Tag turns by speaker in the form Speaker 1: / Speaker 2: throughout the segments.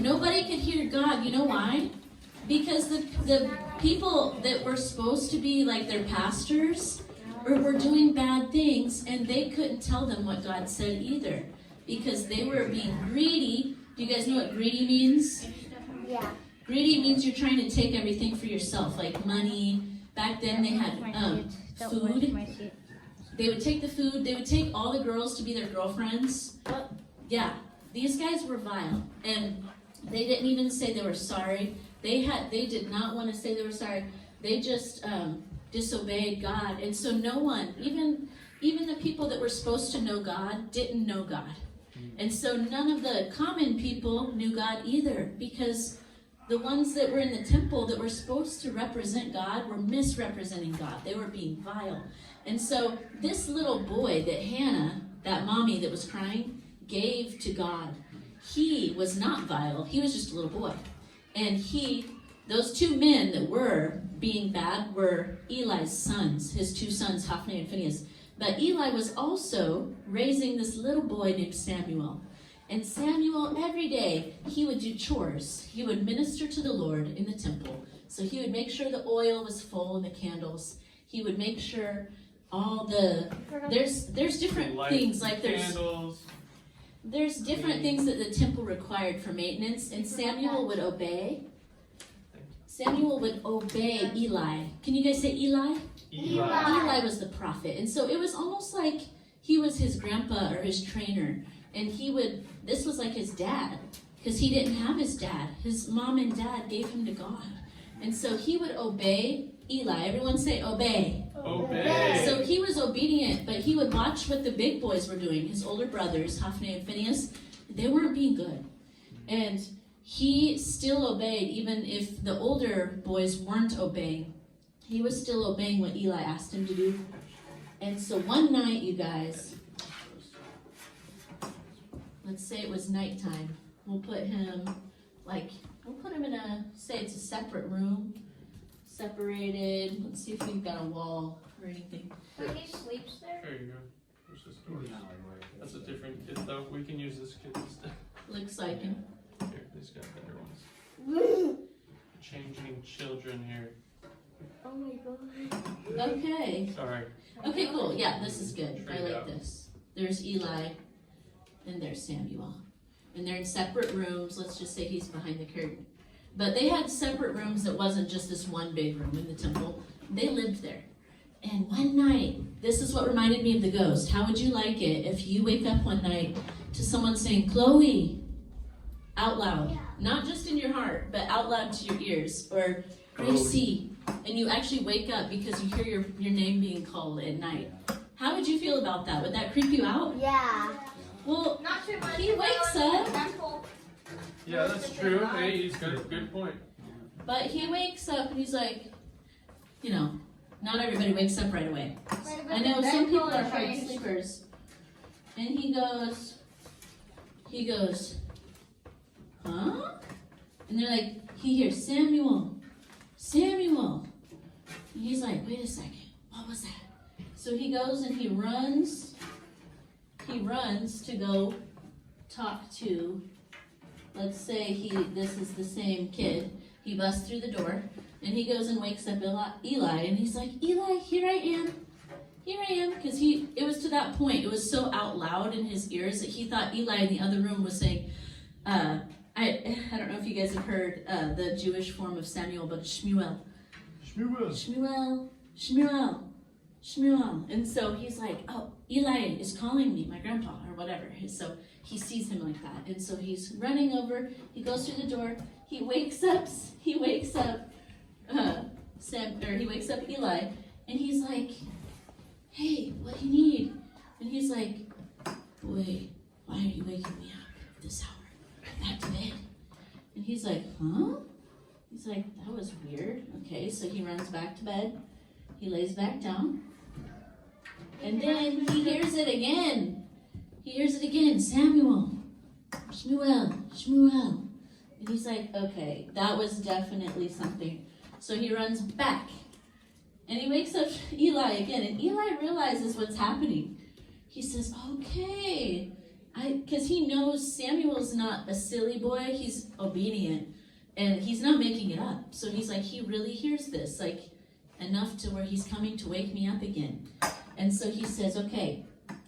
Speaker 1: Nobody could hear God. You know why? Because the people that were supposed to be like their pastors were doing bad things, and they couldn't tell them what God said either, because they were being greedy. Do you guys know what greedy means?
Speaker 2: Yeah.
Speaker 1: Greedy means you're trying to take everything for yourself, like money. Back then they had food. They would take the food. They would take all the girls to be their girlfriends. Yeah, these guys were vile, and they didn't even say they were sorry. They did not want to say they were sorry. They just disobeyed God, and so no one, even the people that were supposed to know God, didn't know God, and so none of the common people knew God either, because the ones that were in the temple that were supposed to represent God were misrepresenting God. They were being vile. And so this little boy that Hannah, that mommy that was crying, gave to God, he was not vile. He was just a little boy. And those two men that were being bad were Eli's sons, his two sons, Hophni and Phinehas. But Eli was also raising this little boy named Samuel. And Samuel, every day, he would do chores. He would minister to the Lord in the temple. So he would make sure the oil was full in the candles. He would make sure there's different things, like there's different things that the temple required for maintenance, and Samuel would obey. Samuel would obey Eli. Can you guys say Eli? Eli was the prophet. And so it was almost like he was his grandpa or his trainer. And this was like his dad, because he didn't have his dad. His mom and dad gave him to God. And so he would obey Eli. Everyone say obey.
Speaker 3: Obey.
Speaker 1: So he was obedient, but he would watch what the big boys were doing. His older brothers, Hophni and Phinehas, they weren't being good. And he still obeyed, even if the older boys weren't obeying. He was still obeying what Eli asked him to do. And so one night, you guys, let's say it was nighttime. We'll put him in it's a separate room, separated. Let's see if we've got a wall or anything.
Speaker 2: So he sleeps there?
Speaker 3: There you go. There's this door. That's a different kid, though. We can use this kid instead.
Speaker 1: Looks like him.
Speaker 3: Here, these got better ones. Changing children here.
Speaker 2: Oh my god.
Speaker 1: Okay.
Speaker 3: Sorry.
Speaker 1: Okay, cool. Yeah, this is good. I
Speaker 3: Straight
Speaker 1: like
Speaker 3: out.
Speaker 1: this. There's Eli, and there's Samuel. And they're in separate rooms. Let's just say he's behind the curtain. But they had separate rooms that wasn't just this one big room in the temple. They lived there. And one night, this is what reminded me of the ghost. How would you like it if you wake up one night to someone saying, Chloe, out loud.
Speaker 2: Yeah.
Speaker 1: Not just in your heart, but out loud to your ears. Or Gracie. And you actually wake up because you hear your name being called at night. How would you feel about that? Would that creep you out?
Speaker 2: Yeah.
Speaker 1: Well,
Speaker 2: Not too much.
Speaker 1: he wakes up.
Speaker 3: Yeah, that's true. Hey, he's got a good point.
Speaker 1: But he wakes up and he's like, not everybody wakes up right away. I know some people are hard sleepers. And he goes, huh? And they're like, he hears Samuel. And he's like, wait a second, what was that? So he goes and he runs to go talk to, let's say this is the same kid. He busts through the door and he goes and wakes up Eli, and he's like, Eli, here I am, because it was to that point, it was so out loud in his ears that he thought Eli in the other room was saying, I don't know if you guys have heard the Jewish form of Samuel, but Shmuel. And so he's like, oh, Eli is calling me, my grandpa, or whatever. So he sees him like that. And so he's running over, he goes through the door, he wakes up Eli, and he's like, hey, what do you need? And he's like, boy, why are you waking me up at this hour? Back to bed. And he's like, huh? He's like, that was weird. Okay, so he runs back to bed. He lays back down. And then he hears it again. Samuel. Shmuel. And he's like, okay, that was definitely something. So he runs back. And he wakes up Eli again. And Eli realizes what's happening. He says, okay, because he knows Samuel's not a silly boy, he's obedient, and he's not making it up. So he's like, he really hears this, like enough to where he's coming to wake me up again. And so he says, okay,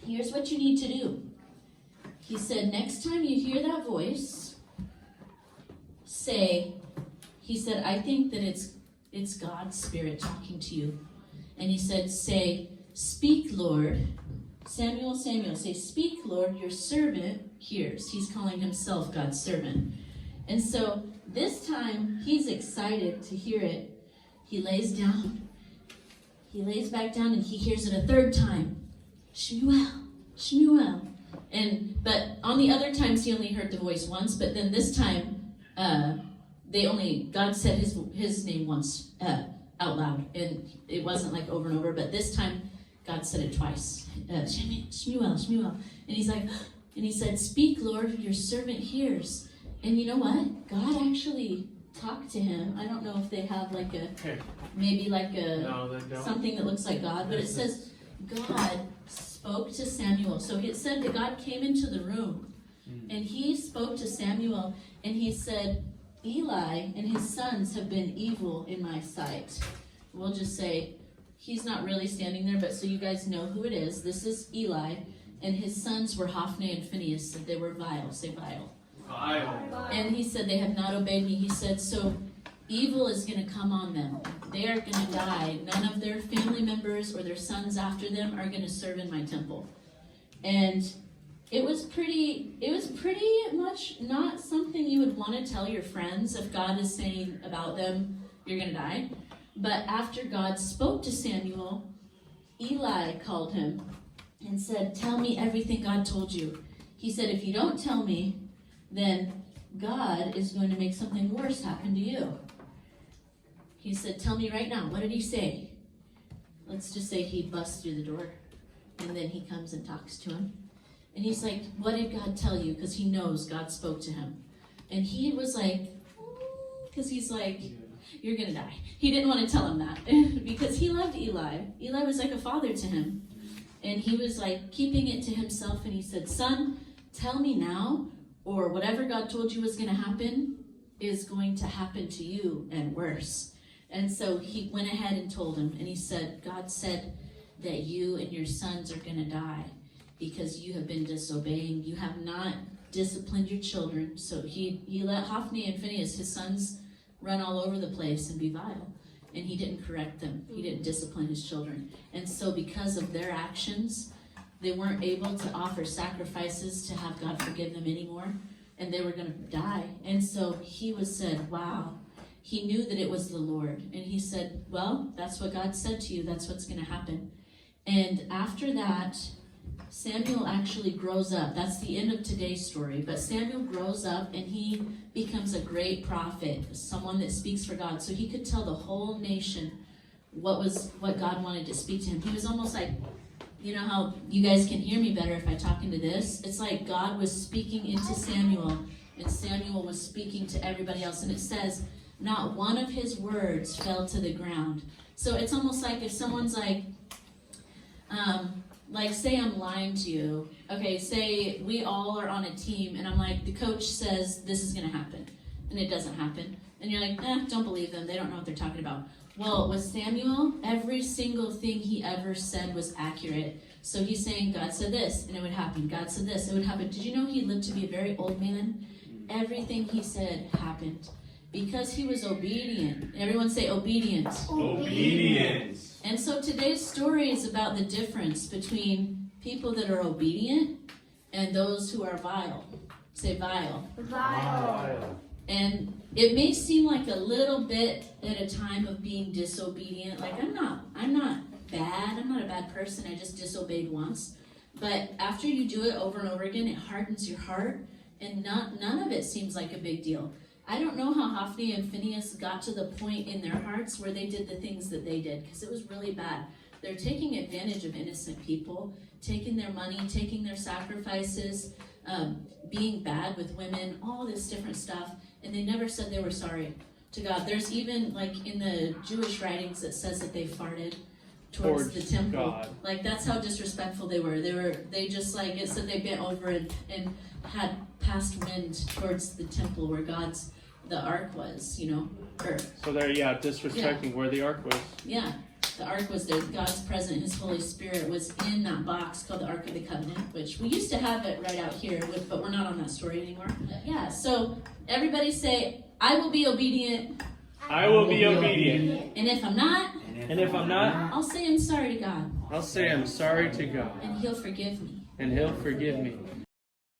Speaker 1: here's what you need to do. He said, next time you hear that voice, he said, I think that it's God's Spirit talking to you. And he said, say, speak, Lord. Samuel, Samuel, say, speak, Lord, your servant hears. He's calling himself God's servant. And so this time, he's excited to hear it. He lays down. He lays back down and he hears it a third time. Shmuel, Shmuel. But on the other times, he only heard the voice once. But then this time, God said his name once out loud. And it wasn't like over and over. But this time, God said it twice. Shmuel, Shmuel. And he's like, and he said, speak, Lord, your servant hears. And you know what? God actually talked to him. I don't know if they have like maybe like something that looks like God, but it says God spoke to Samuel. So it said that God came into the room and he spoke to Samuel and he said, Eli and his sons have been evil in my sight. We'll just say, he's not really standing there, but so you guys know who it is. This is Eli, and his sons were Hophni and Phinehas, and they were vile. Say vile. Vile. And he said, they have not obeyed me. He said, so evil is going to come on them. They are going to die. None of their family members or their sons after them are going to serve in my temple. And it was pretty much not something you would want to tell your friends if God is saying about them, you're going to die. But after God spoke to Samuel, Eli called him and said, tell me everything God told you. He said, if you don't tell me, then God is going to make something worse happen to you. He said, tell me right now, what did he say? Let's just say he busts through the door, and then he comes and talks to him. And he's like, what did God tell you? Because he knows God spoke to him. And he was like, because he's like, you're going to die. He didn't want to tell him that because he loved Eli. Eli was like a father to him. And he was like keeping it to himself. And he said, son, tell me now, or whatever God told you was going to happen is going to happen to you and worse. And so he went ahead and told him. And he said, God said that you and your sons are going to die because you have been disobeying. You have not disciplined your children. So he let Hophni and Phinehas, his sons, run all over the place and be vile. And he didn't correct them. He didn't discipline his children. And so because of their actions, they weren't able to offer sacrifices to have God forgive them anymore. And they were going to die. And so he said, wow. He knew that it was the Lord. And he said, well, that's what God said to you. That's what's going to happen. And after that, Samuel actually grows up. That's the end of today's story. But Samuel grows up and he becomes a great prophet, someone that speaks for God. So he could tell the whole nation what God wanted to speak to him. He was almost like, you know how you guys can hear me better if I talk into this? It's like God was speaking into Samuel and Samuel was speaking to everybody else. And it says, not one of his words fell to the ground. So it's almost like if someone's like say I'm lying to you. Okay, say we all are on a team and I'm like, the coach says this is going to happen and it doesn't happen. And you're like, don't believe them. They don't know what they're talking about. Well, with Samuel, every single thing he ever said was accurate. So he's saying, God said this and it would happen. God said this, it would happen. Did you know he lived to be a very old man? Everything he said happened because he was obedient. Everyone say obedient.
Speaker 3: Obedience.
Speaker 1: And so today's story is about the difference between people that are obedient and those who are vile. Say vile.
Speaker 2: Vile.
Speaker 1: And it may seem like a little bit at a time of being disobedient. Like I'm not bad. I'm not a bad person. I just disobeyed once. But after you do it over and over again, it hardens your heart. And none of it seems like a big deal. I don't know how Hophni and Phinehas got to the point in their hearts where they did the things that they did, because it was really bad. They're taking advantage of innocent people, taking their money, taking their sacrifices, being bad with women, all this different stuff, and they never said they were sorry to God. There's even, like, in the Jewish writings that says that they farted towards the temple.
Speaker 3: God.
Speaker 1: Like that's how disrespectful they were. They just like it said they bent over and had passed wind towards the temple where the ark was, you know. Or
Speaker 3: So they're disrespecting where the ark was.
Speaker 1: yeah. The ark was there. God's presence, His Holy Spirit was in that box called the Ark of the Covenant, which we used to have it right out here, but we're not on that story anymore. Yeah, so everybody say, I will be obedient.
Speaker 3: I will be obedient.
Speaker 1: And if I'm not,
Speaker 3: And if I'm not,
Speaker 1: I'll say I'm sorry to God.
Speaker 3: I'll say I'm sorry to God.
Speaker 1: And He'll forgive me.
Speaker 3: And He'll forgive me.